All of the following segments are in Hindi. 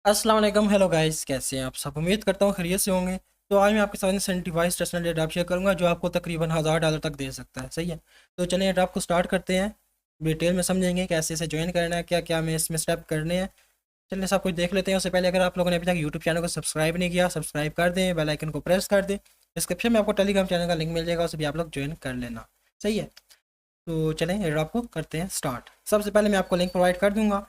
अस्सलाम वालेकुम। हेलो गाइस, कैसे हैं आप सब? उम्मीद करता हूँ खैरियत से होंगे। तो आज मैं आपके साथ इंसेंटिवाइज टेस्टनल ड्राफ्ट शेयर करूंगा जो आपको तकरीबन $1000 तक दे सकता है। सही है, तो चलिए ड्राफ्ट को स्टार्ट करते हैं। डिटेल में समझेंगे कैसे इसे ज्वाइन करना है, क्या क्या हमें इसमें स्टेप करने हैं। चलिए सब कुछ देख लेते हैं। उससे पहले अगर आप लोगों ने अभी तक यूट्यूब चैनल को सब्सक्राइब नहीं किया, सब्सक्राइब कर दें, बेल आइकन को प्रेस कर दें। डिस्क्रिप्शन में आपको टेलीग्राम चैनल का लिंक मिल जाएगा, उसे भी आप लोग ज्वाइन कर लेना। सही है, तो चलें ड्राफ्ट को करते हैं स्टार्ट। सबसे पहले मैं आपको लिंक प्रोवाइड कर दूंगा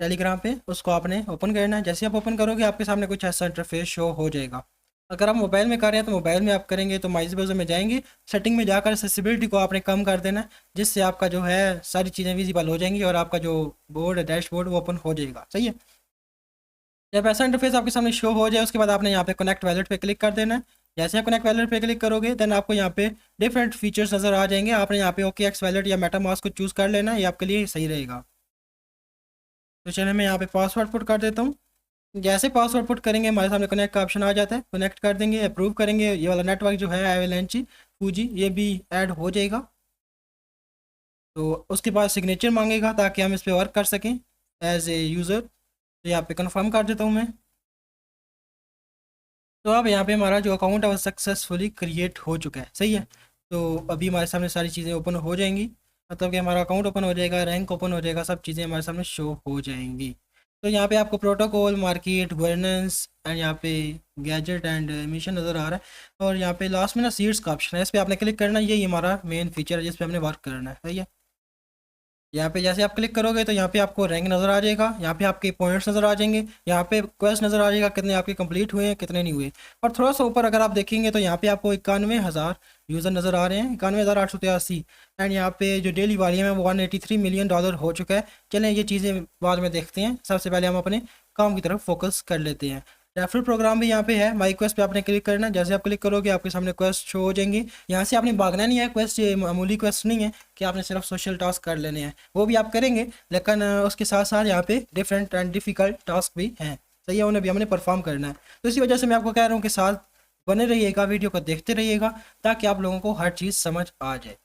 टेलीग्राम पे, उसको आपने ओपन करना है। जैसे आप ओपन करोगे आपके सामने कुछ ऐसा इंटरफेस शो हो जाएगा। अगर आप मोबाइल में कर रहे हैं तो मोबाइल में आप करेंगे तो माइस ब्राउज़र में जाएंगे, सेटिंग में जाकर एक्सेसिबिलिटी को आपने कम कर देना है, जिससे आपका जो है सारी चीज़ें विजिबल हो जाएंगी और आपका जो बोर्ड है, डैशबोर्ड, वो ओपन हो जाएगा। सही है, जब ऐसा इंटरफेस आपके सामने शो हो जाए उसके बाद आपने यहाँ पे कनेक्ट वैलेट पे क्लिक कर देना है। जैसे आप कनेक्ट वैलेट पे क्लिक करोगे देन आपको यहाँ पे डिफरेंट फीचर्स नज़र आ जाएंगे। आपने यहाँ पे ओके एक्स वैलेट या मेटामास्क को चूज़ कर लेना है, ये आपके लिए सही रहेगा। तो चलिए मैं यहाँ पे पासवर्ड पुट कर देता हूँ। जैसे पासवर्ड पुट करेंगे हमारे सामने कनेक्ट का ऑप्शन आ जाता है, कनेक्ट कर देंगे, अप्रूव करेंगे। ये वाला नेटवर्क जो है एवेलेंची फूजी, ये भी ऐड हो जाएगा। तो उसके बाद सिग्नेचर मांगेगा ताकि हम इस पर वर्क कर सकें एज ए यूज़र। तो यहाँ पे कंफर्म कर देता हूँ मैं। तो अब यहाँ पे हमारा जो अकाउंट है वो सक्सेसफुली क्रिएट हो चुका है। सही है, तो अभी हमारे सामने सारी चीज़ें ओपन हो जाएंगी, मतलब कि हमारा अकाउंट ओपन हो जाएगा, रैंक ओपन हो जाएगा, सब चीज़ें हमारे सामने शो हो जाएंगी। तो यहाँ पे आपको प्रोटोकॉल, मार्केट, गवर्नेंस एंड यहाँ पे गैजेट एंड मिशन नज़र आ रहा है। और यहाँ पे लास्ट में ना सीड्स का ऑप्शन है, इस पर आपने क्लिक करना है। यही हमारा मेन फीचर है जिस पे हमने वर्क करना है। सही है, यहाँ पे जैसे आप क्लिक करोगे तो यहाँ पे आपको रैंक नज़र आ जाएगा, यहाँ पे आपके पॉइंट्स नज़र आ जाएंगे, यहाँ पे क्वेस्ट नज़र आ जाएगा, कितने आपके कंप्लीट हुए हैं, कितने नहीं हुए। और थोड़ा सा ऊपर अगर आप देखेंगे तो यहाँ पे आपको 91,000 यूज़र नज़र आ रहे हैं, 91,883। एंड यहाँ पे जो डेली वॉल्यूम है वो $183 मिलियन हो चुका है। चलें ये चीज़ें बाद में देखते हैं, सबसे पहले हम अपने काम की तरफ फोकस कर लेते हैं। रेफरल प्रोग्राम भी यहाँ पे है। माई क्वेस्ट पे आपने क्लिक करना है। जैसे आप क्लिक करोगे आपके सामने क्वेस्ट शो हो जाएंगे। यहाँ से आपने भागना नहीं है, क्वेस्ट ये मामूली क्वेस्ट नहीं है कि आपने सिर्फ सोशल टास्क कर लेने हैं, वो भी आप करेंगे, लेकिन उसके साथ साथ यहाँ पे डिफरेंट एंड डिफ़िकल्ट टास्क भी हैं। सही है, उन्हें भी हमने परफॉर्म करना है। तो इसी वजह से मैं आपको कह रहा हूँ कि साथ बने रहिएगा, वीडियो को देखते रहिएगा ताकि आप लोगों को हर चीज़ समझ आ जाए।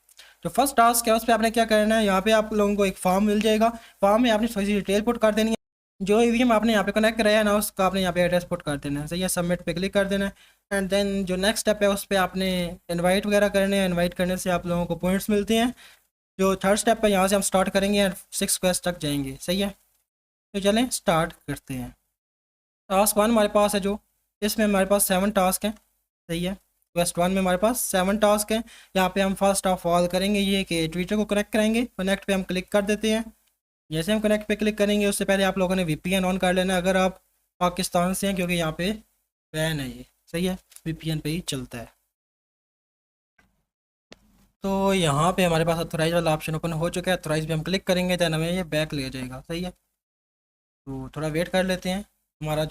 जो फर्स्ट टास्क है उस पर आपने क्या करना है, यहाँ पे आप लोगों को एक फॉर्म मिल जाएगा। फॉर्म में आपने थोड़ी सी डिटेल पुट कर देनी है। जो ईवीएम आपने यहाँ पे कनेक्ट कराया है ना, उसका आपने यहाँ पे एड्रेस पुट कर देना है। सही है, सबमिट पे क्लिक कर देना है। एंड देन जो नेक्स्ट स्टेप है उस पर आपने इनवाइट वगैरह करने हैं। इनवाइट करने से आप लोगों को पॉइंट्स मिलते हैं। जो थर्ड स्टेप है यहाँ से हम स्टार्ट करेंगे एंड 6 क्वेस्ट तक जाएंगे। सही है, तो चलें स्टार्ट करते हैं। टास्क वन हमारे पास है, जो इसमें हमारे पास 7 टास्क हैं। सही है, क्वेस्ट वन में हमारे पास 7 टास्क हैं। यहाँ पे हम फर्स्ट ऑफ ऑल करेंगे ये कि ट्विटर को कनेक्ट करेंगे। कनेक्ट पे हम क्लिक कर देते हैं। जैसे हम कनेक्ट पे क्लिक करेंगे उससे पहले आप लोगों ने वीपीएन ऑन कर लेना है अगर आप पाकिस्तान से हैं, क्योंकि यहाँ पे बैन है ये। सही है, वीपीएन पे ही चलता है। तो यहाँ पे हमारे पास अथोराइज वाला ऑप्शन ओपन हो चुका है। अथोराइज पे हम क्लिक करेंगे तो हमें ये बैक ले जाएगा। सही है, तो थोड़ा वेट कर लेते हैं। हमारा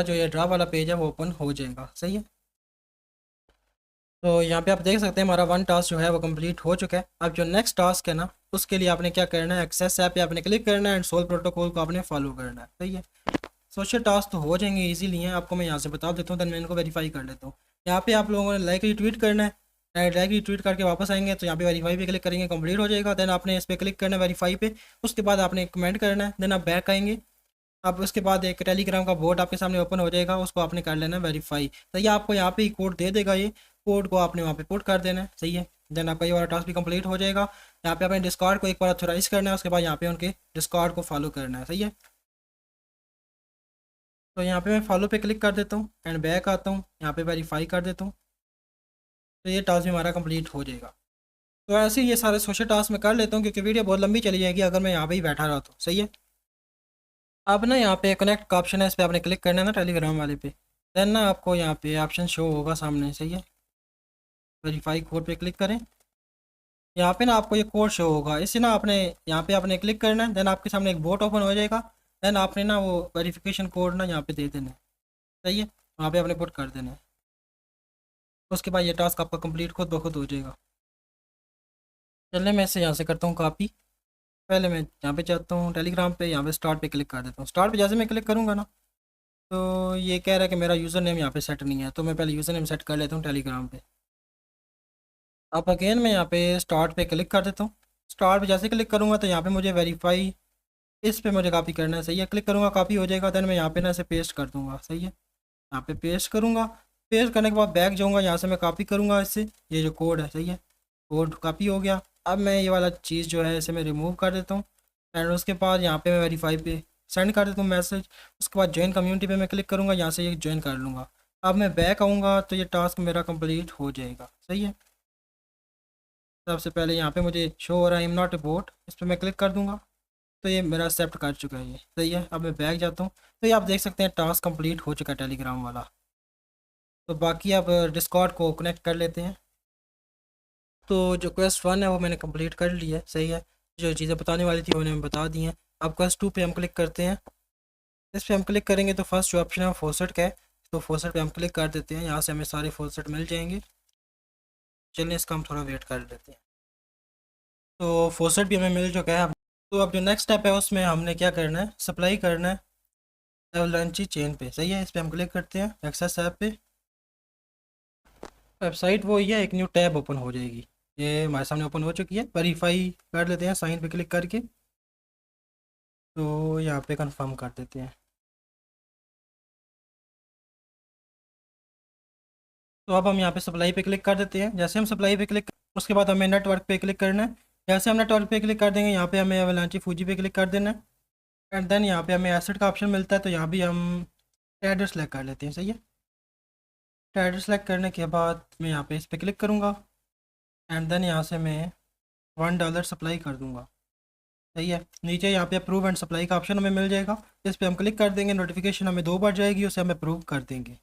जो ये ड्रा वाला पेज है वो ओपन हो जाएगा। सही है, तो यहाँ पे आप देख सकते हैं हमारा 1 टास्क जो है वो कंप्लीट हो चुका है। अब जो नेक्स्ट टास्क है ना, उसके लिए आपने क्या करना है, एक्सेस ऐप पे आपने क्लिक करना है एंड सोल प्रोटोकॉल को आपने फॉलो करना है। सही है, सोशल टास्क तो हो जाएंगे, इजीली हैं, आपको मैं यहाँ से बता देता हूँ, देन मैं इनको वेरीफाई कर लेता हूँ। यहाँ पे आप लोगों ने लाइक रिट्वीट करना है। लाइक रिट्वीट करके वापस आएंगे तो यहाँ पे वेरीफाई पे क्लिक करेंगे, कंप्लीट हो जाएगा। देन आपने इस पर क्लिक करना है वेरीफाई पे, उसके बाद आपने कमेंट करना है। देन आप बैक आएंगे। अब उसके बाद एक टेलीग्राम का बोर्ड आपके सामने ओपन हो जाएगा, उसको आपने कर लेना है वेरीफाई। तो ये आपको यहाँ पे ही कोड दे देगा, ये कोड को आपने वहाँ पे पुट कर देना है। सही है, देन आपका ये वाला टास्क भी कंप्लीट हो जाएगा। यहाँ पे आपने डिस्कॉर्ड को एक बार ऑथोराइज करना है, उसके बाद यहाँ पे उनके डिस्कॉर्ड को फॉलो करना है। सही है, तो यहाँ पे मैं फॉलो पे क्लिक कर देता हूँ एंड बैक आता हूँ, यहाँ पे वेरीफाई कर देता हूँ। तो ये टास्क भी हमारा कंप्लीट हो जाएगा। तो ऐसे ही ये सारे सोशल टास्क मैं कर लेता हूँ क्योंकि वीडियो बहुत लंबी चली जाएगी अगर मैं यहाँ पे ही बैठा रहा तो। सही है, अब ना यहाँ पे कनेक्ट का ऑप्शन है, इस पर आपने क्लिक करना है ना टेलीग्राम वाले पे। देन ना आपको यहाँ पे ऑप्शन शो होगा सामने। सही है, वेरीफाई कोड पे क्लिक करें। यहाँ पे ना आपको ये कोड शो होगा, इसे ना आपने यहाँ पे आपने क्लिक करना है। देन आपके सामने एक बोट ओपन हो जाएगा। देन आपने ना वो वेरिफिकेशन कोड ना यहाँ पे दे देना है। सही है, वहाँ पे आपने पुट कर देना है। उसके बाद ये टास्क आपका कंप्लीट खुद ब खुद हो जाएगा। चलिए मैं इसे यहाँ से करता हूँ कॉपी। पहले मैं यहाँ पे जाता हूँ टेलीग्राम पे, यहाँ पे स्टार्ट पे क्लिक कर देता हूँ। स्टार्ट पे जैसे मैं क्लिक करूँगा ना, तो ये कह रहा है कि मेरा यूज़र नेम यहाँ पे सेट नहीं है, तो मैं पहले यूज़र नेम सेट कर लेता हूँ टेलीग्राम पे। अब अगेन मैं यहाँ पे स्टार्ट पे क्लिक कर देता हूँ। स्टार्ट पे जैसे क्लिक करूँगा तो यहाँ पे मुझे वेरीफाई इस पे मुझे कॉपी करना है, सही है। क्लिक करूँगा, कॉपी हो जाएगा। देन मैं यहाँ पे ना इसे पेस्ट कर दूँगा, सही है। यहाँ पे पेस्ट करूँगा। पेस्ट करने के बाद बैक जाऊँगा, यहाँ से मैं कॉपी करूँगा इससे, ये जो कोड है, सही है। कोड कॉपी हो गया। अब मैं ये वाला चीज़ जो है इसे मैं रिमूव कर देता हूँ। एंड उसके बाद यहाँ पे मैं वेरीफाई पे सेंड कर देता हूँ मैसेज। उसके बाद ज्वाइन कम्युनिटी पे मैं क्लिक करूँगा, यहाँ से ये ज्वाइन कर लूँगा। अब मैं बैक आऊँगा तो ये टास्क मेरा कंप्लीट हो जाएगा, सही है। सबसे पहले यहाँ पे मुझे शो हो रहा है I am not a boat, इस पर मैं क्लिक कर दूँगा तो ये मेरा एक्सेप्ट कर चुका है, ये सही है। अब मैं बैक जाता हूँ तो ये आप देख सकते हैं टास्क कंप्लीट हो चुका है टेलीग्राम वाला। तो बाकी अब डिस्कॉर्ड को कनेक्ट कर लेते हैं। तो जो क्वेस्ट 1 है वो मैंने कंप्लीट कर लिया है, सही है। जो चीज़ें बताने वाली थी वो मैंने बता दी हैं। अब क्वेस्ट 2 पे हम क्लिक करते हैं। इस पे हम क्लिक करेंगे तो फर्स्ट जो ऑप्शन है वो फोसेट का है, तो फोसेट पे हम क्लिक कर देते हैं। यहाँ से हमें सारे फोसेट मिल जाएंगे। चलिए इसका हम थोड़ा वेट कर लेते हैं। तो फोसेट भी हमें मिल चुका है। तो अब जो नेक्स्ट स्टेप है उसमें हमने क्या करना है, सप्लाई करना है एवलांची चेन पे, सही है। इस पर हम क्लिक करते हैं एक्सेस ऐप पे। वेबसाइट वो ही है, एक न्यू टैब ओपन हो जाएगी। ये हमारे सामने ओपन हो चुकी है। वेरीफाई कर लेते हैं साइन पे क्लिक करके। तो यहाँ पे कंफर्म कर देते हैं। तो अब हम यहाँ पे सप्लाई पे क्लिक कर देते हैं। जैसे हम सप्लाई पे क्लिक, उसके बाद हमें नेटवर्क पे क्लिक करना है। जैसे हम नेटवर्क पे क्लिक कर देंगे यहाँ पे हमें एवलांची फूजी पे क्लिक कर देना है। एंड देन यहाँ पे हमें एसेट का ऑप्शन मिलता है, तो यहाँ भी हम ट्रेडर सेलेक्ट कर लेते हैं, सही है। ट्रेडर सेलेक्ट करने के बाद मैं यहाँ पे इस पर क्लिक करूँगा। एंड देन यहाँ से मैं $1 सप्लाई कर दूँगा, सही है। नीचे यहाँ पे अप्रूव एंड सप्लाई का ऑप्शन हमें मिल जाएगा। इस पर हम क्लिक कर देंगे, नोटिफिकेशन हमें 2 बार जाएगी, उसे हम अप्रूव कर देंगे।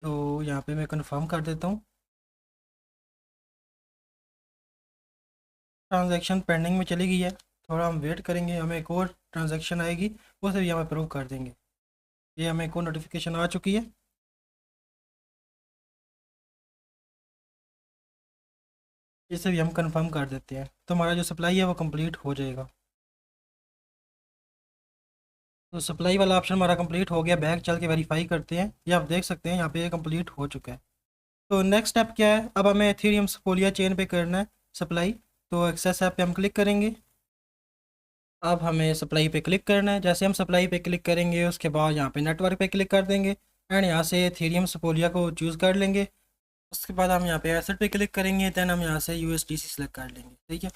तो यहाँ पे मैं कंफर्म कर देता हूँ। ट्रांजैक्शन पेंडिंग में चली गई है, थोड़ा हम वेट करेंगे, हमें एक और ट्रांजैक्शन आएगी, उसे भी हम अप्रूव कर देंगे। ये हमें एक और नोटिफिकेशन आ चुकी है, इसे भी हम कंफर्म कर देते हैं। तो हमारा जो सप्लाई है वो कंप्लीट हो जाएगा। तो सप्लाई वाला ऑप्शन हमारा कंप्लीट हो गया। बैक चल के वेरीफाई करते हैं, ये आप देख सकते हैं यहाँ पे कंप्लीट हो चुका है। तो नेक्स्ट स्टेप क्या है, अब हमें एथेरियम स्पोलिया चेन पे करना है सप्लाई। तो एक्सेस ऐप पे हम क्लिक करेंगे। अब हमें सप्लाई पे क्लिक करना है। जैसे हम सप्लाई पे क्लिक करेंगे उसके बाद यहाँ पे नेटवर्क पे क्लिक कर देंगे। एंड यहाँ से एथेरियम स्पोलिया को चूज़ कर लेंगे। उसके बाद हम यहाँ पे एसेट पे क्लिक करेंगे। दैन हम यहाँ से USDC सेलेक्ट कर लेंगे, ठीक है।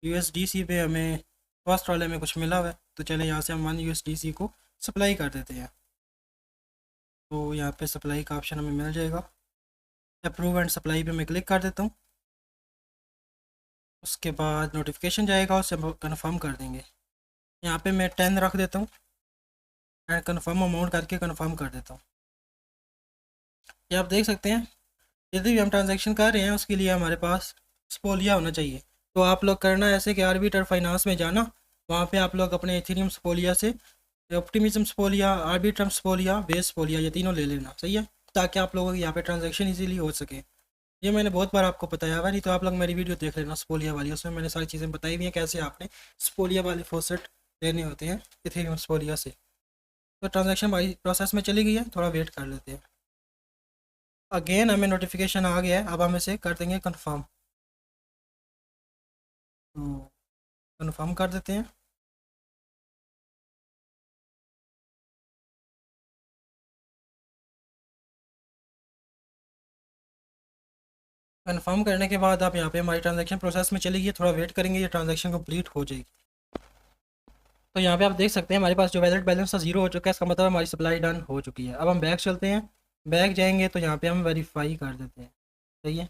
USDC पे हमें फर्स्ट वाले में कुछ मिला हुआ है, तो चले यहाँ से हम 1 USDC को सप्लाई कर देते हैं। तो यहाँ पे सप्लाई का ऑप्शन हमें मिल जाएगा। अप्रूव एंड सप्लाई पे मैं क्लिक कर देता हूँ। उसके बाद नोटिफिकेशन जाएगा, उससे हम कन्फर्म कर देंगे। यहाँ पे मैं 10 रख देता हूँ एंड कन्फर्म अमाउंट करके कन्फर्म कर देता हूँ। ये आप देख सकते हैं, यदि भी हम ट्रांजैक्शन कर रहे हैं उसके लिए हमारे पास स्पोलिया होना चाहिए। तो आप लोग करना ऐसे कि आर्बिटर फाइनेंस में जाना, वहाँ पे आप लोग अपने एथेरियम स्पोलिया से ऑप्टिमिज्म स्पोलिया, आर्बिट्रम स्पोलिया, बेस स्पोलिया, ये तीनों ले लेना, सही है। ताकि आप लोगों की यहाँ पे ट्रांजैक्शन इजीली हो सके। ये मैंने बहुत बार आपको बताया हुआ, नहीं तो आप लोग मेरी वीडियो देख लेना स्पोलिया वाली, उसमें मैंने सारी चीज़ें बताई हुई हैं कैसे आपने स्पोलिया वाले फॉसेट लेने होते हैं एथेरियम स्पोलिया से। तो ट्रांजैक्शन हमारी प्रोसेस में चली गई है, थोड़ा वेट कर लेते हैं। अगेन हमें नोटिफिकेशन आ गया है, अब हम इसे कर देंगे कन्फर्म। तो कन्फर्म कर देते हैं। कन्फर्म करने के बाद आप यहाँ पे हमारी ट्रांजैक्शन प्रोसेस में चली गई, थोड़ा वेट करेंगे, ये ट्रांजैक्शन कंप्लीट हो जाएगी। तो यहाँ पे आप देख सकते हैं हमारे पास जो वैलेट बैलेंस था 0 हो चुका है, इसका मतलब हमारी सप्लाई डन हो चुकी है। अब हम बैक चलते हैं। बैक जाएंगे तो यहाँ पे हम वेरीफाई कर देते हैं, सही है।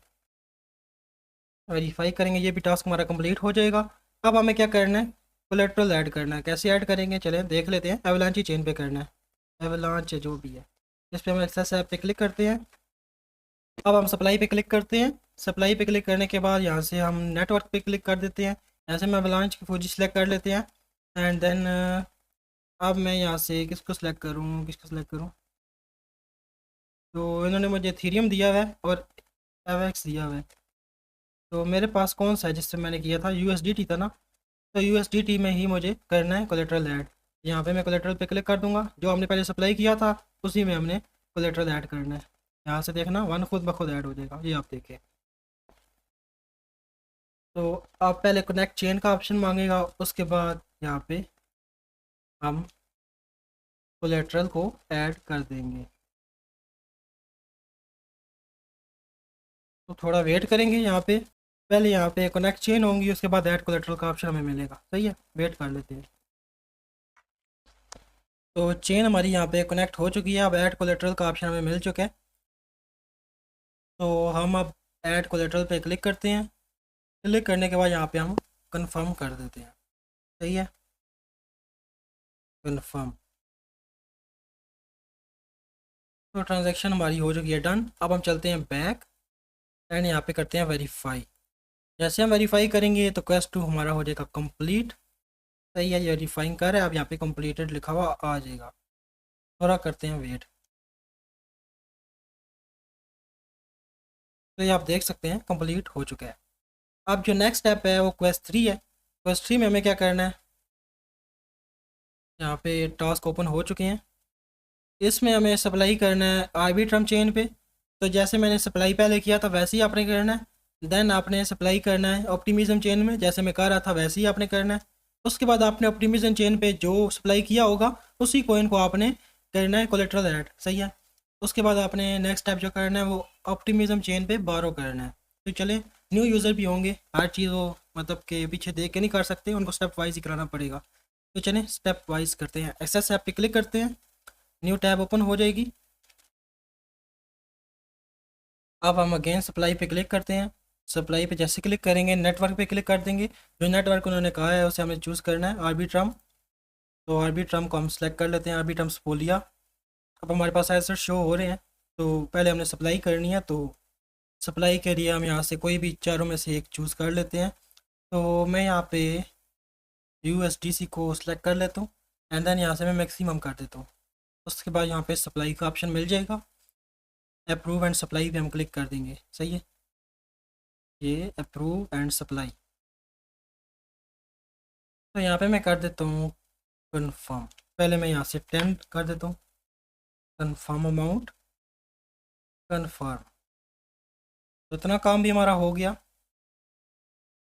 वेरीफाई करेंगे, ये भी टास्क हमारा कंप्लीट हो जाएगा। अब हमें क्या करना है, कोलेट्रल ऐड करना है। कैसे ऐड करेंगे चलें देख लेते हैं। एवलांची चेन पे करना है, एवलांच जो भी है, इस पर हम एक्सेस ऐप पे क्लिक करते हैं। अब हम सप्लाई पे क्लिक करते हैं। सप्लाई पे क्लिक करने के बाद यहाँ से हम नेटवर्क पे क्लिक कर देते हैं। ऐसे में एवलांच की फौजी सेलेक्ट कर लेते हैं। एंड देन अब मैं यहाँ से किसको सेलेक्ट करूँ, किसको सेलेक्ट करूँ। तो इन्होंने मुझे थीरियम दिया हुआ है और एवेक्स दिया हुआ है, तो मेरे पास कौन सा है जिससे मैंने किया था, USDT था ना। तो USDT में ही मुझे करना है कोलेट्रल ऐड। यहाँ पे मैं कोलेट्रल पे क्लिक कर दूंगा, जो हमने पहले सप्लाई किया था उसी में हमने कोलेट्रल ऐड करना है। यहाँ से देखना 1 खुद ब खुद ऐड हो जाएगा, ये आप देखें। तो आप पहले कनेक्ट चेन का ऑप्शन मांगेगा, उसके बाद यहाँ पे हम कोलेट्रल को ऐड कर देंगे। तो थोड़ा वेट करेंगे यहाँ पे, पहले यहाँ पे कनेक्ट चेन होंगी, उसके बाद ऐड कोलेट्रल का ऑप्शन हमें मिलेगा। सही है, वेट कर लेते हैं। तो चेन हमारी यहाँ पे कनेक्ट हो चुकी है, अब ऐड कोलेट्रल का ऑप्शन हमें मिल चुका है। तो हम अब ऐड कोलेट्रल पे क्लिक करते हैं। क्लिक करने के बाद यहाँ पे हम कंफर्म कर देते हैं। सही है, कंफर्म। तो ट्रांजैक्शन हमारी हो चुकी है डन। अब हम चलते हैं बैक एंड यहाँ पे करते हैं वेरीफाई। जैसे हम वेरीफाई करेंगे तो क्वेस्ट 2 हमारा हो जाएगा कंप्लीट। सही है, ये वेरीफाइंग कर रहा है, अब यहाँ पे कंप्लीटेड लिखा हुआ आ जाएगा। थोड़ा करते हैं वेट। तो ये आप देख सकते हैं कंप्लीट हो चुका है। अब जो नेक्स्ट स्टेप है वो क्वेस्ट 3 है। क्वेस्ट 3 में हमें क्या करना है, यहाँ पे टास्क ओपन हो चुके हैं। इसमें हमें सप्लाई करना है आर्बिट्रम चेन पे। तो जैसे मैंने सप्लाई पहले किया था वैसे ही आपने करना है। देन आपने सप्लाई करना है ऑप्टिमिज्म चेन में, जैसे मैं कर रहा था वैसे ही आपने करना है। उसके बाद आपने ऑप्टिमिज्म चेन पे जो सप्लाई किया होगा उसी कॉइन को आपने करना है कोलेट्रल ऐड। सही है, उसके बाद आपने नेक्स्ट स्टेप जो करना है वो ऑप्टिमिज्म चेन पे बारो करना है। तो चले, न्यू यूज़र भी होंगे, हर चीज़ वो मतलब के पीछे देख के नहीं कर सकते, उनको स्टेप वाइज ही कराना पड़ेगा। तो चलें स्टेप वाइज करते हैं। एक्सेस ऐप पे क्लिक करते हैं, न्यू टैब ओपन हो जाएगी। अब हम अगेन सप्लाई पे क्लिक करते हैं। सप्लाई पे जैसे क्लिक करेंगे नेटवर्क पे क्लिक कर देंगे। जो नेटवर्क उन्होंने कहा है उसे हमें चूज़ करना है, आर्बिट्रम। तो आर्बिट्रम को हम सेलेक्ट कर लेते हैं, आर्बिट्रम स्पोलिया। अब हमारे पास ऐसे शो हो रहे हैं। तो पहले हमने सप्लाई करनी है, तो सप्लाई के लिए हम यहाँ से कोई भी चारों में से एक चूज़ कर लेते हैं। तो मैं यहाँ पे USDC को सिलेक्ट कर लेता हूँ एंड देन यहाँ से मैं मैक्सिमम कर देता हूँ। उसके बाद यहाँ पे सप्लाई का ऑप्शन मिल जाएगा, अप्रूव एंड सप्लाई पे हम क्लिक कर देंगे। सही है, ये अप्रूव एंड सप्लाई। तो यहाँ पे मैं कर देता हूँ कन्फर्म। पहले मैं यहाँ से 10 कर देता हूँ, कन्फर्म अमाउंट, कन्फर्म। तो इतना काम भी हमारा हो गया।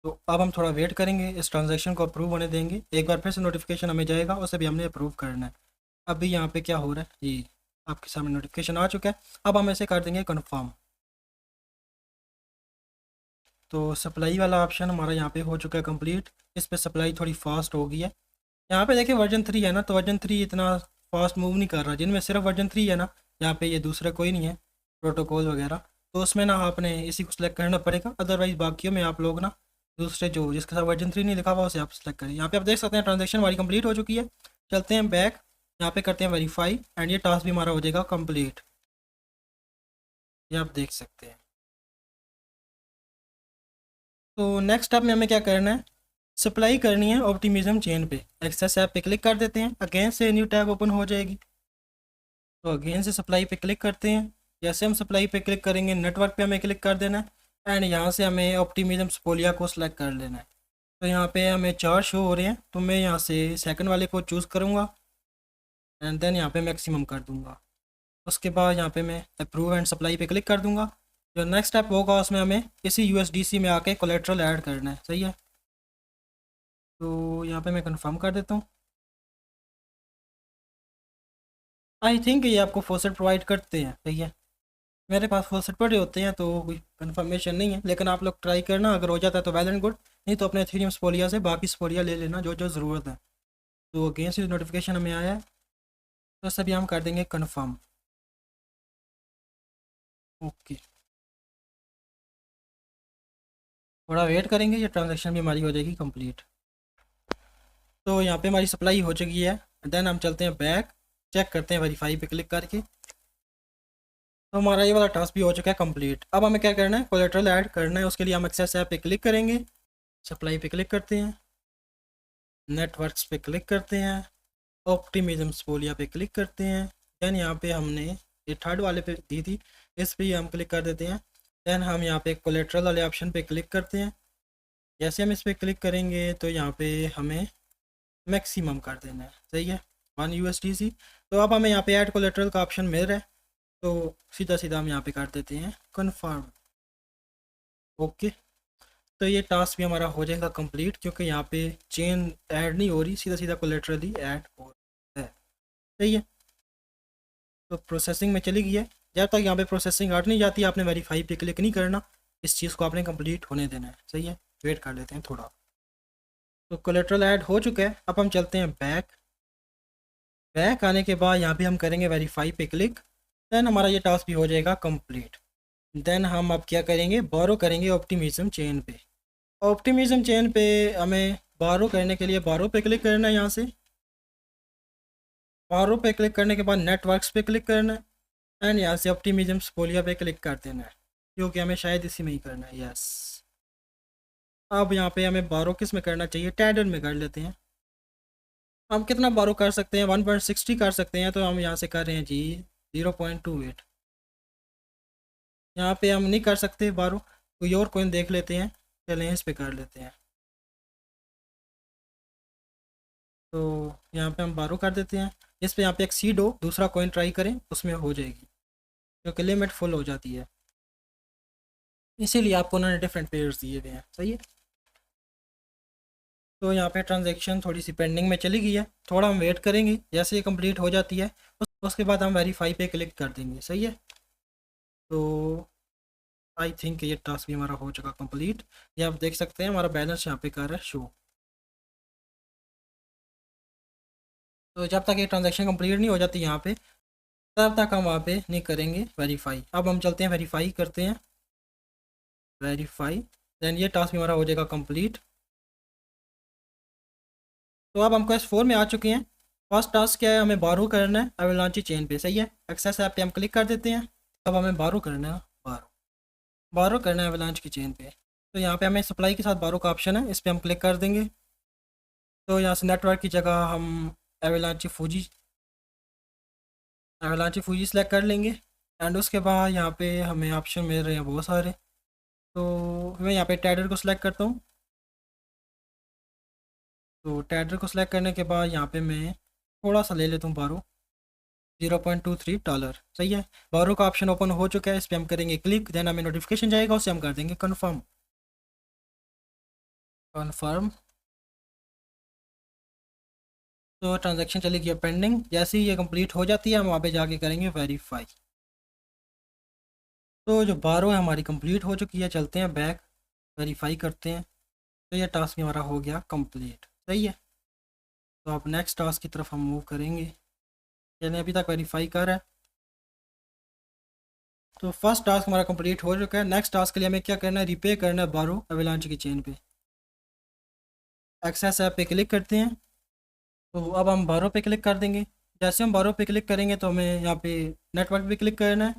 तो अब हम थोड़ा वेट करेंगे, इस ट्रांजैक्शन को अप्रूव होने देंगे। एक बार फिर से नोटिफिकेशन हमें जाएगा, उसे भी हमने अप्रूव करना है। अभी यहाँ पे क्या हो रहा है, ये आपके सामने नोटिफिकेशन आ चुका है। अब हम ऐसे कर देंगे कन्फर्म। तो सप्लाई वाला ऑप्शन हमारा यहाँ पे हो चुका है कंप्लीट। इस पर सप्लाई थोड़ी फास्ट हो गई है। यहाँ पे देखिए वर्जन 3 है ना, तो वर्जन 3 इतना फास्ट मूव नहीं कर रहा। जिनमें सिर्फ वर्जन 3 है ना, यहाँ पे ये दूसरा कोई नहीं है प्रोटोकॉल वगैरह, तो उसमें ना आपने इसी को सिलेक्ट करना पड़ेगा। अदरवाइज़ बाकियों में आप लोग ना दूसरे जो जिसके साथ वर्जन 3 नहीं लिखा हुआ उसे आप सिलेक्ट करें। यहाँ पे आप देख सकते हैं ट्रांजेक्शन हमारी कंप्लीट हो चुकी है। चलते हैं बैक, यहाँ पे करते हैं वेरीफाई एंड ये टास्क भी हमारा हो जाएगा कंप्लीट। ये आप देख सकते हैं। तो नेक्स्ट स्टेप में हमें क्या करना है, सप्लाई करनी है ऑप्टिमिज्म चेन पे। एक्सेस ऐप पे क्लिक कर देते हैं, अगेन से न्यू टैब ओपन हो जाएगी। तो अगेन से सप्लाई पे क्लिक करते हैं। जैसे हम सप्लाई पे क्लिक करेंगे नेटवर्क पे हमें क्लिक कर देना है एंड यहाँ से हमें ऑप्टिमिज्म स्पोलिया को सिलेक्ट कर लेना है। तो यहाँ पे हमें 4 शो हो रहे हैं, तो मैं यहाँ से सेकंड वाले को चूज़ करूँगा एंड देन यहाँ पे मैक्सिमम कर दूँगा। उसके बाद यहाँ पे मैं अप्रूव एंड सप्लाई पे क्लिक कर दूँगा। जो नेक्स्ट स्टेप होगा उसमें हमें इसी USDC में आके कोलेट्रल ऐड करना है। सही है, तो यहाँ पे मैं कंफर्म कर देता हूँ। आई थिंक ये आपको फॉसेट प्रोवाइड करते हैं। सही है, मेरे पास फॉसेट पड़े होते हैं तो कोई कंफर्मेशन नहीं है, लेकिन आप लोग ट्राई करना, अगर हो जाता है तो वेल एंड गुड, नहीं तो अपने एथेरियम स्पोलिया से बाकी स्पोलिया ले लेना जो जो ज़रूरत है। तो अगेन से नोटिफिकेशन हमें आया है, तो सभी हम कर देंगे कन्फर्म। ओके, थोड़ा वेट करेंगे, ये ट्रांजेक्शन भी हमारी हो जाएगी कंप्लीट। तो यहाँ पे हमारी सप्लाई हो चुकी है। देन हम चलते हैं बैक, चेक करते हैं वेरीफाई पे क्लिक करके। तो हमारा ये वाला टास्क भी हो चुका है कंप्लीट। अब हमें क्या करना है, कोलेट्रल ऐड करना है। उसके लिए हम एक्सेस ऐप पे क्लिक करेंगे, सप्लाई पे क्लिक करते हैं, नेटवर्क्स पे क्लिक करते हैं, ऑप्टिमिज्म स्पोलिया पे क्लिक करते हैं। देन यहाँ पे हमने ये थर्ड वाले पे दी थी, इस पे हम क्लिक कर देते हैं। देन हम यहाँ पे कोलेट्रल वाले ऑप्शन पे क्लिक करते हैं। जैसे हम इस पर क्लिक करेंगे तो यहाँ पे हमें मैक्सिमम कर देना है। सही है, 1 USDC। तो अब हमें यहाँ पे ऐड कोलेट्रल का ऑप्शन मिल रहा है, तो सीधा सीधा हम यहाँ पे कर देते हैं कन्फर्म। ओके, तो ये टास्क भी हमारा हो जाएगा कंप्लीट, क्योंकि यहाँ पे चेन ऐड नहीं हो रही, सीधा सीधा कोलेटरली ऐड हो रहा है। सही है, तो प्रोसेसिंग में चली गई है। जब तक यहाँ पे प्रोसेसिंग हट नहीं जाती आपने वेरीफाई पे क्लिक नहीं करना, इस चीज़ को आपने कंप्लीट होने देना है। सही है, वेट कर लेते हैं थोड़ा। तो कोलेटरल ऐड हो चुका है, अब हम चलते हैं बैक। बैक आने के बाद यहाँ पे हम करेंगे वेरीफाई पे क्लिक, देन हमारा ये टास्क भी हो जाएगा कंप्लीट। देन हम अब क्या करेंगे, बोरो करेंगे ऑप्टिमिज्म चेन पे। ऑप्टिमिज्म चेन पे हमें बोरो करने के लिए बोरो पे क्लिक करना है। यहाँ से बोरो पे क्लिक करने के बाद नेटवर्क्स पे क्लिक करना है, एंड यहाँ से ऑप्टिमिज्म स्पोलिया पे क्लिक कर देना है, क्योंकि हमें शायद इसी में ही करना है। यस, अब यहाँ पे हमें बोरो किस में करना चाहिए, टैडर में कर लेते हैं। हम कितना बोरो कर सकते हैं, 1.60 कर सकते हैं, तो हम यहाँ से कर रहे हैं जी 0.28। यहाँ पे हम नहीं कर सकते बोरो, कोई और कोइन देख लेते हैं, चलें इस पे कर लेते हैं। तो यहाँ पे हम बारो कर देते हैं, इस पे यहाँ पे एक सीड हो, दूसरा कॉइन ट्राई करें, उसमें हो जाएगी, क्योंकि लिमिट फुल हो जाती है, इसीलिए आपको उन्होंने डिफरेंट पेयर्स दिए हुए हैं। सही है, तो यहाँ पे ट्रांजैक्शन थोड़ी सी पेंडिंग में चली गई है, थोड़ा हम वेट करेंगे, जैसे ये कंप्लीट हो जाती है उसके बाद हम वेरीफाई पे क्लिक कर देंगे। सही है, तो आई थिंक ये टास्क भी हमारा हो चुका कंप्लीट। ये आप देख सकते हैं हमारा बैलेंस यहाँ पे कर रहा है शो। तो जब तक ये ट्रांजैक्शन कंप्लीट नहीं हो जाती यहाँ पे, तब तक हम वहाँ पे नहीं करेंगे वेरीफाई। अब हम चलते हैं वेरीफाई करते हैं, वेरीफाई, देन ये टास्क भी हमारा हो जाएगा कंप्लीट। तो अब हम क्वेस्ट 4 में आ चुके हैं। फर्स्ट टास्क क्या है, हमें बारो करना है एवलांची चेन पे। सही है, एक्सेस ऐप पे हम क्लिक कर देते हैं। अब हमें बारो करना है, बारो बारो करना है एवलांच की चेन पे। तो यहाँ पे हमें सप्लाई के साथ बारो का ऑप्शन है, इस पर हम क्लिक कर देंगे। तो यहाँ से नेटवर्क की जगह हम एवलांची फूजी सेलेक्ट कर लेंगे, एंड उसके बाद यहाँ पे हमें ऑप्शन मिल रहे हैं बहुत सारे। तो मैं यहाँ पे टैडर को सिलेक्ट करता हूँ। तो टैडर को सिलेक्ट करने के बाद यहाँ पे मैं थोड़ा सा ले लेता हूँ बारो, $0.23। सही है, बारो का ऑप्शन ओपन हो चुका है, इस पर हम करेंगे क्लिक, देन हमें नोटिफिकेशन जाएगा, उससे हम कर देंगे कन्फर्म। कन्फर्म, तो ट्रांजैक्शन चली गई पेंडिंग, जैसे ही ये कंप्लीट हो जाती है हम वहाँ पे जाके करेंगे वेरीफाई। तो जो बारो है हमारी कंप्लीट हो चुकी है, चलते हैं बैक, वेरीफाई करते हैं। तो ये टास्क भी हमारा हो गया कंप्लीट। सही है, तो अब नेक्स्ट टास्क की तरफ हम मूव करेंगे। यानी अभी तक वेरीफाई कर रहा है। तो फर्स्ट टास्क हमारा कंप्लीट हो चुका है। नेक्स्ट टास्क के लिए हमें क्या करना है, रिपे करना है बारो एवलांच की चेन पे। एक्सेस ऐप पे क्लिक करते हैं। तो अब हम बारो पे क्लिक कर देंगे। जैसे हम बारो पे क्लिक करेंगे तो हमें यहाँ पे नेटवर्क पे क्लिक करना है,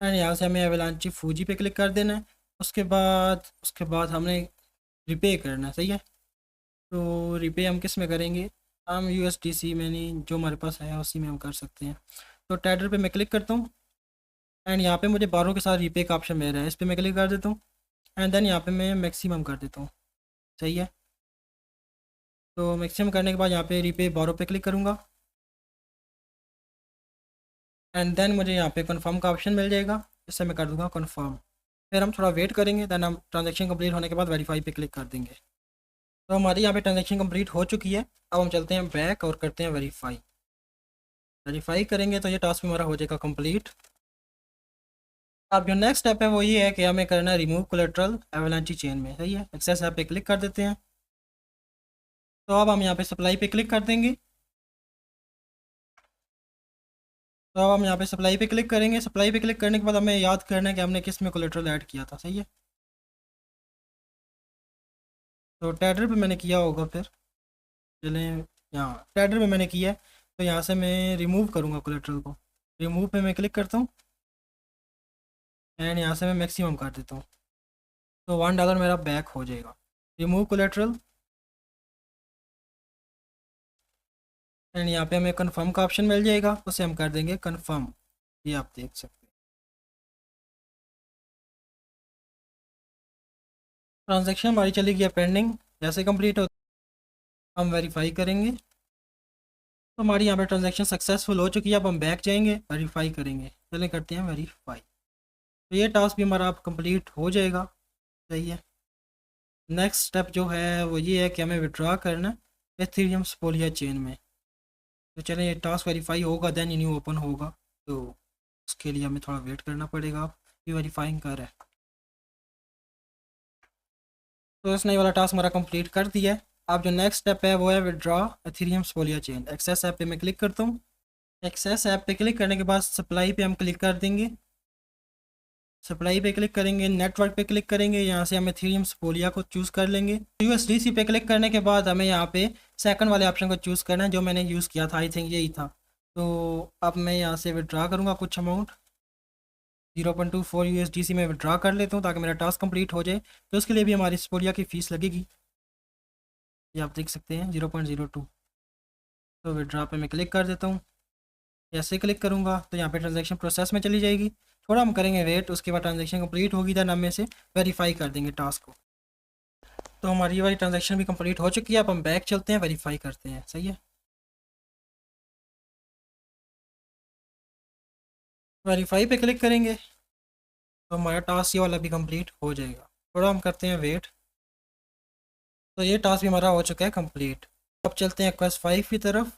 एंड यहाँ से हमें एवलांची फूजी पे क्लिक कर देना है। उसके बाद हमने रिपे करना है। सही है, तो रिपे हम किस में करेंगे, हम USDC में नहीं, जो हमारे पास है उसी में हम कर सकते हैं। तो टैडर पे मैं क्लिक करता हूँ, एंड यहाँ पे मुझे बारो के साथ रिपे का ऑप्शन मिल रहा है, इस पर मैं क्लिक कर देता हूँ, एंड देन यहाँ पे मैं मैक्सिमम कर देता हूँ। सही है, तो मैक्सिमम करने के बाद यहाँ पे रिपे बारो पे क्लिक करूँगा, एंड देन मुझे यहाँ पे कन्फर्म का ऑप्शन मिल जाएगा, इससे मैं कर दूँगा कन्फर्म। फिर हम थोड़ा वेट करेंगे, देन हम ट्रांजेक्शन कम्प्लीट होने के बाद वेरीफाई पे क्लिक कर देंगे। तो हमारी यहाँ पे ट्रांजेक्शन कम्प्लीट हो चुकी है। अब हम चलते हैं बैक और करते हैं वेरीफाई। वेरीफाई करेंगे तो ये टास्क भी हमारा हो जाएगा कंप्लीट। अब जो नेक्स्ट स्टेप है वो ये है कि हमें करना है रिमूव कोलेट्रल एवलांची चेन में। सही है, एक्सेस ऐप पे क्लिक कर देते हैं। तो अब हम यहाँ पे सप्लाई पे क्लिक कर देंगे। तो अब हम यहाँ पे सप्लाई पे क्लिक करेंगे। सप्लाई पे क्लिक करने के बाद हमें याद करना है कि हमने किस में कोलेट्रल ऐड किया था। सही है, तो टैडर पे मैंने किया होगा, फिर चलें यहाँ टैडर पे मैंने किया है, तो यहाँ से मैं रिमूव करूँगा कोलेट्रल को। रिमूव पे मैं क्लिक करता हूँ, एंड यहाँ से मैं मैक्सिमम कर देता हूँ, तो $1 मेरा बैक हो जाएगा। रिमूव कोलेट्रल, एंड यहाँ पे हमें कन्फर्म का ऑप्शन मिल जाएगा, उसे हम कर देंगे कन्फर्म। ये आप देख सकते हैं, ट्रांजैक्शन हमारी चली गई है पेंडिंग। जैसे कंप्लीट हो हम वेरीफाई करेंगे। तो हमारी यहाँ पे ट्रांजैक्शन सक्सेसफुल हो चुकी है। अब हम बैक जाएंगे, वेरीफाई करेंगे। चलें करते हैं वेरीफाई। तो ये टास्क भी हमारा अब कंप्लीट हो जाएगा। सही है, नेक्स्ट स्टेप जो है वो ये है कि हमें विड्रॉ करना है एथेरियम स्पोलिया चेन में। तो चलें, ये टास्क वेरीफाई होगा देन ये न्यू ओपन होगा, तो उसके लिए हमें थोड़ा वेट करना पड़ेगा। ये वेरीफाइंग कर है, तो इसने ये वाला टास्क हमारा कंप्लीट कर दिया है। अब जो नेक्स्ट स्टेप है वो है विड्रॉ एथेरियम स्पोलिया चेन। एक्सेस ऐप पे मैं क्लिक करता हूँ। एक्सेस ऐप पे क्लिक करने के बाद सप्लाई पे हम क्लिक कर देंगे। सप्लाई पे क्लिक करेंगे, नेटवर्क पे क्लिक करेंगे, यहाँ से हम एथेरियम स्पोलिया को चूज़ कर लेंगे। यूएसडीसी पे क्लिक करने के बाद हमें यहाँ पे सेकंड वाले ऑप्शन को चूज़ करना है जो मैंने यूज़ किया था, आई थिंक यही था। तो अब मैं यहाँ से विड्रा करूँगा कुछ अमाउंट, 0.24 USDC में विड्रा कर लेता हूँ ताकि मेरा टास्क कंप्लीट हो जाए। तो उसके लिए भी हमारी स्पोलिया की फ़ीस लगेगी, ये आप देख सकते हैं 0.02। तो विड्रा पे मैं क्लिक कर देता हूँ। जैसे क्लिक करूँगा तो यहाँ पे ट्रांजैक्शन प्रोसेस में चली जाएगी। थोड़ा हम करेंगे वेट, उसके बाद ट्रांजैक्शन कंप्लीट होगी, देन हम से वेरीफाई कर देंगे टास्क को। तो हमारी ये वाली ट्रांजैक्शन भी कंप्लीट हो चुकी है। अब हम बैक चलते हैं, वेरीफाई करते हैं, सही है। वेरीफाई पे क्लिक करेंगे तो हमारा टास्क ये वाला भी कंप्लीट हो जाएगा। थोड़ा हम करते हैं वेट। तो ये टास्क भी हमारा हो चुका है कंप्लीट। अब चलते हैं क्वेस्ट 5 की तरफ।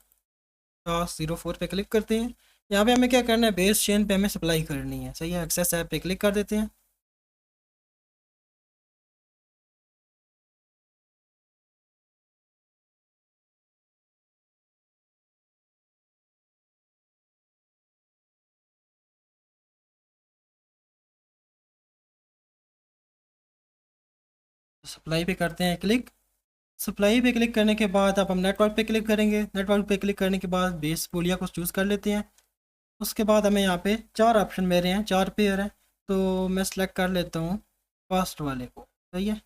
टास्क 04 पे क्लिक करते हैं। यहाँ पे हमें क्या करना है, बेस चेन पे हमें सप्लाई करनी है, सही है। एक्सेस ऐप पे क्लिक कर देते हैं। सप्लाई पे करते हैं क्लिक। सप्लाई पे क्लिक करने के बाद अब हम नेटवर्क पे क्लिक करेंगे। नेटवर्क पे क्लिक करने के बाद बेस पोलिया को चूज़ कर लेते हैं। उसके बाद हमें यहाँ पे 4 ऑप्शन मेरे हैं, 4 पेयर हैं, तो मैं सिलेक्ट कर लेता हूँ फर्स्ट वाले को, सही है।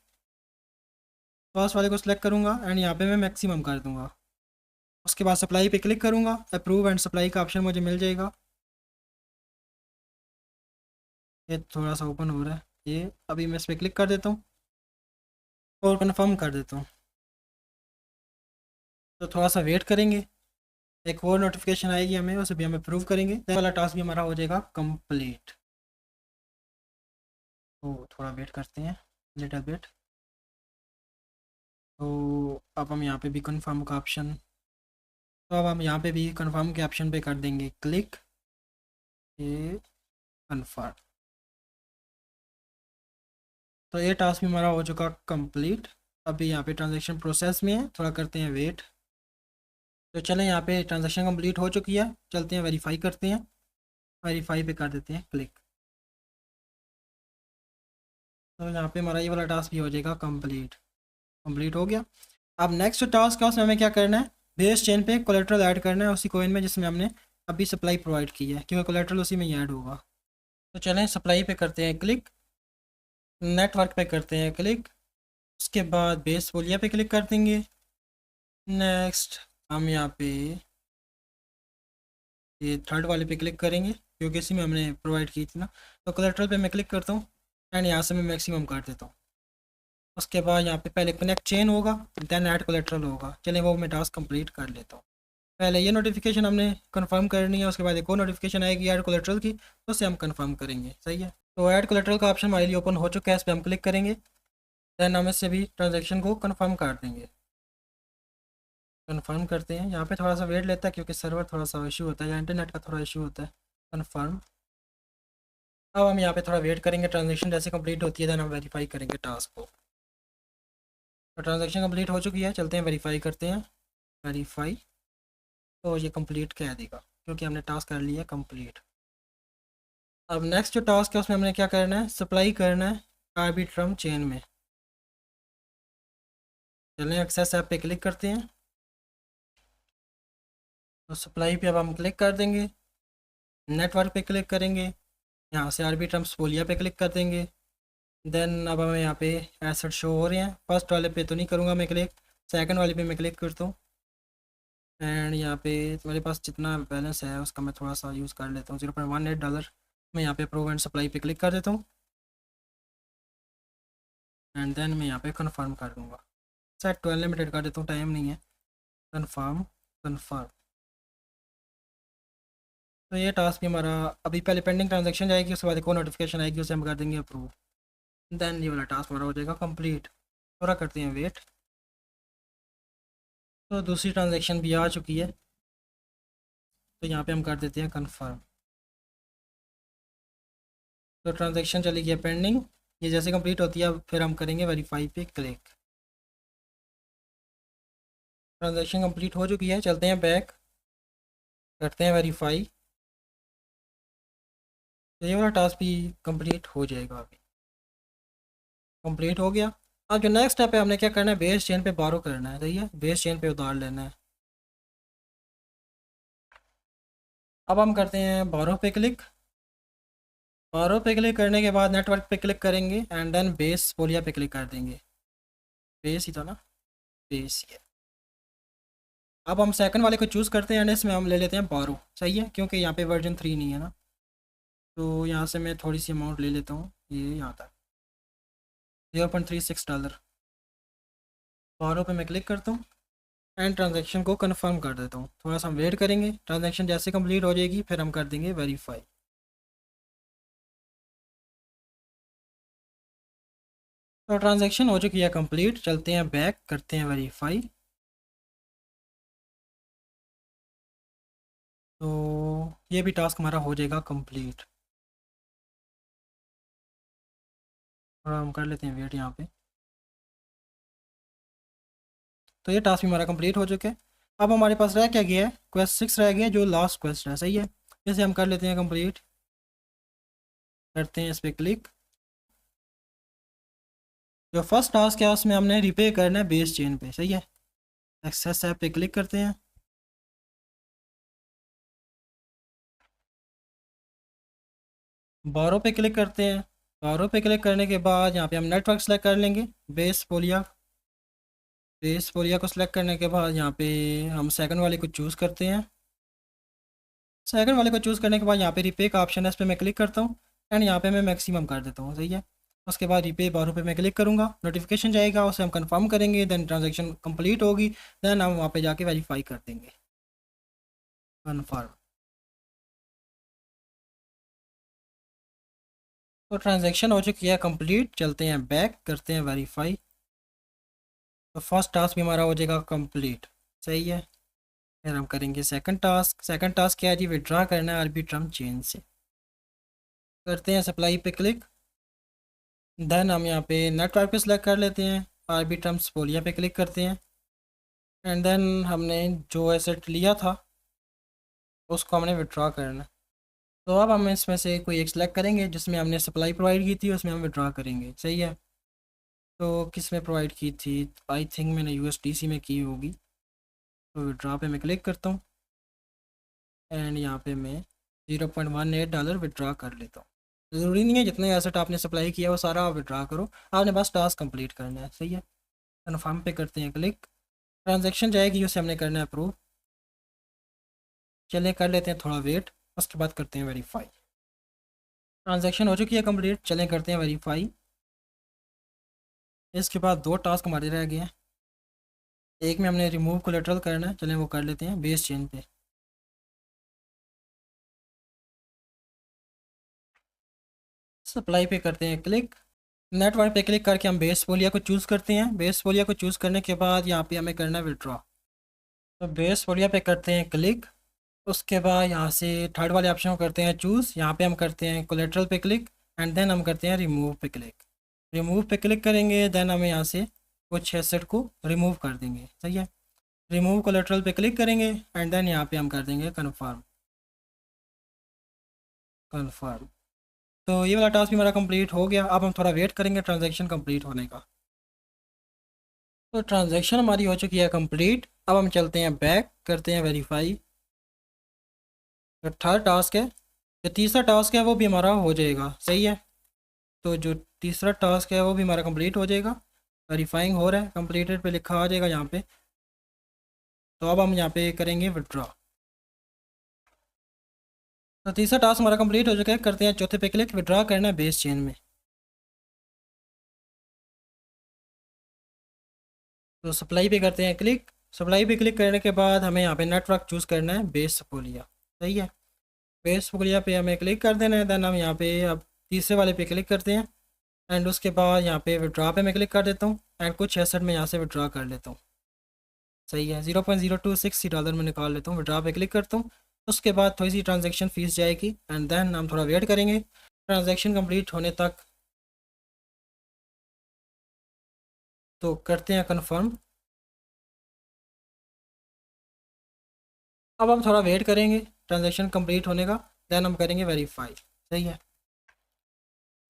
फर्स्ट वाले को सिलेक्ट करूँगा एंड यहाँ पे मैं मैक्सिमम कर दूँगा। उसके बाद सप्लाई पे क्लिक करूँगा, अप्रूव एंड सप्लाई का ऑप्शन मुझे मिल जाएगा। ये थोड़ा सा ओपन हो रहा है, ये अभी मैं इस पर क्लिक कर देता हूँ और कन्फर्म कर देता हूँ। तो थोड़ा सा वेट करेंगे, एक और नोटिफिकेशन आएगी हमें, उसे भी हम अप्रूव करेंगे, तो वाला टास्क भी हमारा हो जाएगा कंप्लीट। तो थोड़ा वेट करते हैं, लिटिल बिट। तो अब हम यहाँ पे भी कन्फर्म का ऑप्शन, तो अब हम यहाँ पे भी कन्फर्म के ऑप्शन पे कर देंगे क्लिक, ये कन्फर्म। तो ये टास्क भी हमारा हो चुका कंप्लीट। अभी यहाँ पे ट्रांजेक्शन प्रोसेस में है, थोड़ा करते हैं वेट। तो चलें, यहाँ पे ट्रांजेक्शन कंप्लीट हो चुकी है, चलते हैं वेरीफाई करते हैं। वेरीफाई पे कर देते हैं क्लिक। तो यहाँ पे हमारा ये वाला टास्क भी हो जाएगा कंप्लीट। कंप्लीट हो गया। अब नेक्स्ट टास्क है, उसमें हमें क्या करना है, बेस चेन पे कोलेट्रल ऐड करना है उसी कोइन में जिसमें हमने अभी सप्लाई प्रोवाइड की है, क्योंकि कोलेट्रल उसी में ही ऐड होगा। तो चलें, सप्लाई पे करते हैं क्लिक, नेटवर्क पे करते हैं क्लिक, उसके बाद बेस पोलिया पे क्लिक कर देंगे। नेक्स्ट हम यहाँ पे ये थर्ड वाले पे क्लिक करेंगे क्योंकि इसी में हमने प्रोवाइड की थी ना। तो कोलेट्रल पे मैं क्लिक करता हूँ एंड यहाँ से मैं मैक्सिमम कर देता हूँ। उसके बाद यहाँ पे पहले कनेक्ट चेन होगा, देन ऐड कोलेट्रल होगा। चलें, वो मैं टास्क कंप्लीट कर लेता हूँ। पहले ये नोटिफिकेशन हमने कंफर्म करनी है, उसके बाद एक और नोटिफिकेशन आएगी ऐड कोलेट्रल की, तो उसे हम कंफर्म करेंगे, सही है। तो ऐड कोलेट्रल का ऑप्शन हमारे लिए ओपन हो चुका है, इस पर हम क्लिक करेंगे, देन हम इससे भी ट्रांजेक्शन को कंफर्म कर देंगे। कंफर्म करते हैं, यहाँ पे थोड़ा सा वेट लेता है क्योंकि सर्वर थोड़ा सा इशू होता है या इंटरनेट का थोड़ा इशू होता है। कंफर्म। अब हम यहाँ पे थोड़ा वेट करेंगे, ट्रांजेक्शन जैसे कंप्लीट होती है देन हम वेरीफाई करेंगे टास्क को। तो ट्रांजेक्शन कंप्लीट हो चुकी है, चलते हैं वेरीफाई करते हैं। वेरीफाई, तो ये कंप्लीट कह देगा क्योंकि हमने टास्क कर लिया कंप्लीट। अब नेक्स्ट जो टास्क है उसमें हमने क्या करना है, सप्लाई करना है आर्बिट्रम चेन में। चलें, एक्सेस ऐप पे क्लिक करते हैं। तो सप्लाई पे अब हम क्लिक कर देंगे, नेटवर्क पे क्लिक करेंगे, यहाँ से आर्बिट्रम स्पोलिया पे क्लिक कर देंगे। देन अब हमें यहाँ पे एसेट शो हो रहे हैं, फर्स्ट वाले पे तो नहीं करूँगा मैं क्लिक, सेकंड वाले पे मैं क्लिक करता हूँ एंड यहाँ पे मेरे पास जितना बैलेंस है उसका मैं थोड़ा सा यूज़ कर लेता हूँ, $0.18। मैं यहाँ पे अप्रूव एंड सप्लाई पे क्लिक कर देता हूँ एंड देन मैं यहाँ पे कंफर्म कर दूँगा। सेट टू अनलिमिटेड कर देता हूँ, टाइम नहीं है। Confirm, confirm. तो ये टास्क भी हमारा अभी पहले पेंडिंग ट्रांजैक्शन जाएगी, उसके बाद एक और नोटिफिकेशन आएगी, उसे हम कर देंगे अप्रूव, देन ये वाला टास्क हमारा हो जाएगा कंप्लीट। थोड़ा करते हैं वेट। तो दूसरी ट्रांजैक्शन भी आ चुकी है, तो यहाँ पे हम कर देते हैं कंफर्म। तो ट्रांजैक्शन चली गई है पेंडिंग। ये जैसे कंप्लीट होती है फिर हम करेंगे वेरीफाई पे क्लिक। ट्रांजैक्शन कंप्लीट हो चुकी है, चलते हैं बैक, करते हैं वेरीफाई। तो ये वाला टास्क भी कंप्लीट हो जाएगा। अभी कंप्लीट हो गया। अब जो नेक्स्ट स्टेप है, हमने क्या करना है, बेस चेन पे बारो करना है। सही है, बेस चेन पे उतार लेना है। अब हम करते हैं बारो पे क्लिक। बारो पे क्लिक करने के बाद नेटवर्क पे क्लिक करेंगे एंड देन बेस पोलिया पे क्लिक कर देंगे। बेस ही था ना, बेस ही है। अब हम सेकंड वाले को चूज़ करते हैं एंड इसमें हम ले लेते हैं बारो। सही है, क्योंकि यहाँ पे वर्जन 3 नहीं है ना। तो यहाँ से मैं थोड़ी सी अमाउंट ले लेता हूँ, ये यहाँ तक $0.36। बारो पे मैं क्लिक करता हूँ एंड ट्रांजैक्शन को कंफर्म कर देता हूँ। थोड़ा सा हम वेट करेंगे, ट्रांजैक्शन जैसे कंप्लीट हो जाएगी फिर हम कर देंगे वेरीफाई। तो ट्रांजैक्शन हो चुकी है कंप्लीट, चलते हैं बैक, करते हैं वेरीफाई। तो ये भी टास्क हमारा हो जाएगा कंप्लीट। और हम कर लेते हैं वेट यहाँ पे। तो ये टास्क भी हमारा कंप्लीट हो चुका है। अब हमारे पास रह क्या गया है, क्वेस्ट 6 रह गया है, जो लास्ट क्वेस्ट है। सही है, जैसे हम कर लेते हैं कंप्लीट, करते हैं इस पर क्लिक। जो फर्स्ट टास्क है उसमें हमने रिपे करना है बेस चेन पे। सही है, एक्सेस ऐप पे क्लिक करते हैं। बारो पे क्लिक करते हैं। बारो पे क्लिक करने के बाद यहाँ पे हम नेटवर्क सेलेक्ट कर लेंगे, बेस पोलिया। बेस पोलिया को सिलेक्ट करने के बाद यहाँ पे हम सेकंड वाले को चूज़ करते हैं। सेकंड वाले को चूज़ करने के बाद यहाँ पे रिपे का ऑप्शन है, इस पर मैं क्लिक करता हूँ एंड यहाँ पे मैं मैक्सिमम कर देता हूँ। सही है, उसके बाद रिपे बारो पे मैं क्लिक करूँगा, नोटिफिकेशन जाएगा, उसे हम कंफर्म करेंगे, देन ट्रांजैक्शन कंप्लीट होगी, देन हम वहाँ पे जाके वेरीफाई कर देंगे, कन्फर्म। तो ट्रांजैक्शन हो चुकी है कंप्लीट, चलते हैं बैक, करते हैं वेरीफाई। तो फर्स्ट टास्क भी हमारा हो जाएगा कंप्लीट। सही है, फिर हम करेंगे सेकंड टास्क। सेकंड टास्क क्या है जी, विड्रा करना है आरबी चेन से। करते हैं सप्लाई पे क्लिक। देन हम यहाँ पे नेटवर्क पे सिलेक्ट कर लेते हैं, आरबी पोलिया पे क्लिक करते हैं एंड देन हमने जो एसेट लिया था उसको हमने विड्रा करना है। तो अब हम इसमें से कोई एक सिलेक्ट करेंगे जिसमें हमने सप्लाई प्रोवाइड की थी, उसमें हम विड्रा करेंगे। सही है, तो किस में प्रोवाइड की थी, आई थिंक मैंने यूएसडीसी में की होगी। तो विड्रा पे मैं क्लिक करता हूँ एंड यहाँ पे मैं $0.18 विड्रा कर लेता हूँ। ज़रूरी नहीं है जितने एसेट आपने सप्लाई किया वो सारा आप विड्रा करो, आपने बस टास्क कंप्लीट करना है। सही है, कन्फर्म पे करते हैं क्लिक। ट्रांजैक्शन जाएगी, उसे हमने करना है अप्रूव। चलिए कर लेते हैं थोड़ा वेट, उसके बाद करते हैं वेरीफाई। ट्रांजैक्शन हो चुकी है कंप्लीट, चलें करते हैं वेरीफाई। इसके बाद दो टास्क हमारे रह गए हैं, एक में हमने रिमूव कोलेटरल करना है, चलें वो कर लेते हैं बेस चेन पे। सप्लाई पे करते हैं क्लिक। नेटवर्क पे क्लिक करके हम बेस पोलिया को चूज़ करते हैं। बेस पोलिया को चूज़ करने के बाद यहाँ पे हमें करना है विड्रॉ। तो बेस पोलिया पे करते हैं क्लिक। उसके बाद यहाँ से थर्ड वाले ऑप्शन को करते हैं चूज़, यहाँ पे हम करते हैं कोलेटरल पे क्लिक एंड देन हम करते हैं रिमूव पे क्लिक। रिमूव पे क्लिक करेंगे, देन हमें यहाँ से कुछ एसेट को रिमूव कर देंगे। सही है, रिमूव कोलेटरल पे क्लिक करेंगे एंड देन यहाँ पे हम कर देंगे कन्फर्म। कन्फर्म। तो ये वाला टास्क भी हमारा कंप्लीट हो गया। अब हम थोड़ा वेट करेंगे ट्रांजैक्शन कंप्लीट होने का। तो ट्रांजैक्शन हमारी हो चुकी है कंप्लीट। अब हम चलते हैं बैक, करते हैं वेरीफाई। जो थर्ड टास्क है, जो तीसरा टास्क है वो भी हमारा हो जाएगा। सही है, तो जो तीसरा टास्क है वो भी हमारा कंप्लीट हो जाएगा। वेरीफाइंग हो रहा है, कंप्लीटेड पे लिखा आ जाएगा यहाँ पे। तो अब हम यहाँ पे करेंगे विड्रॉ। तो तीसरा टास्क हमारा कंप्लीट हो चुका है, करते हैं चौथे पे क्लिक, विड्रॉ करना है बेस चेन में। तो सप्लाई पे करते हैं क्लिक। सप्लाई पे क्लिक करने के बाद हमें यहाँ पे नेटवर्क चूज़ करना है बेस पोलिया। सही है, बेस पोलिया पे हमें क्लिक कर देना है, देन हम यहाँ पे अब तीसरे वाले पे क्लिक करते हैं एंड उसके बाद यहाँ पे विड्रॉ पे मैं क्लिक कर देता हूँ एंड कुछ एसेट में यहाँ से विड्रॉ कर लेता हूँ। सही है, $0.026 मैं निकाल लेता हूँ, विड्रॉ पे क्लिक करता हूँ। उसके बाद थोड़ी सी ट्रांजेक्शन फ़ीस जाएगी एंड देन हम थोड़ा वेट करेंगे ट्रांजेक्शन कंप्लीट होने तक। तो करते हैं कन्फर्म। अब हम थोड़ा वेट करेंगे ट्रांजेक्शन कंप्लीट होने का, देन हम करेंगे वेरीफाई। सही है,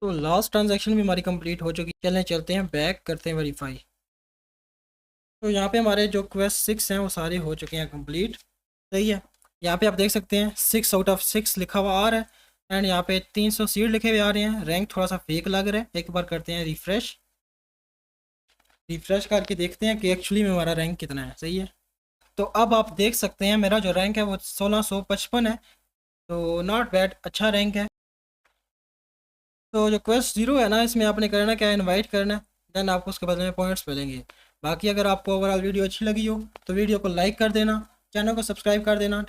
तो लास्ट ट्रांजेक्शन भी हमारी कंप्लीट हो चुकी। चलें चलते हैं बैक, करते हैं वेरीफाई। तो यहाँ पे हमारे जो क्वेस्ट 6 हैं वो सारे हो चुके हैं कंप्लीट। सही है, यहाँ पे आप देख सकते हैं 6/6 लिखा हुआ आ रहा है एंड यहाँ पे 300 सीड लिखे हुए आ रहे हैं। रैंक थोड़ा सा फेक लग रहा है, एक बार करते हैं रिफ्रेश। रिफ्रेश करके देखते हैं कि एक्चुअली में हमारा रैंक कितना है। सही है, तो अब आप देख सकते हैं मेरा जो रैंक है वो 1655 है, तो नॉट बैड, अच्छा रैंक है। तो जो क्वेस्ट 0 है ना, इसमें आपने करना क्या है, इनवाइट करना है, देन आपको उसके बदले में पॉइंट्स मिलेंगे। बाकी अगर आपको ओवरऑल वीडियो अच्छी लगी हो तो वीडियो को लाइक कर देना, चैनल को सब्सक्राइब कर देना।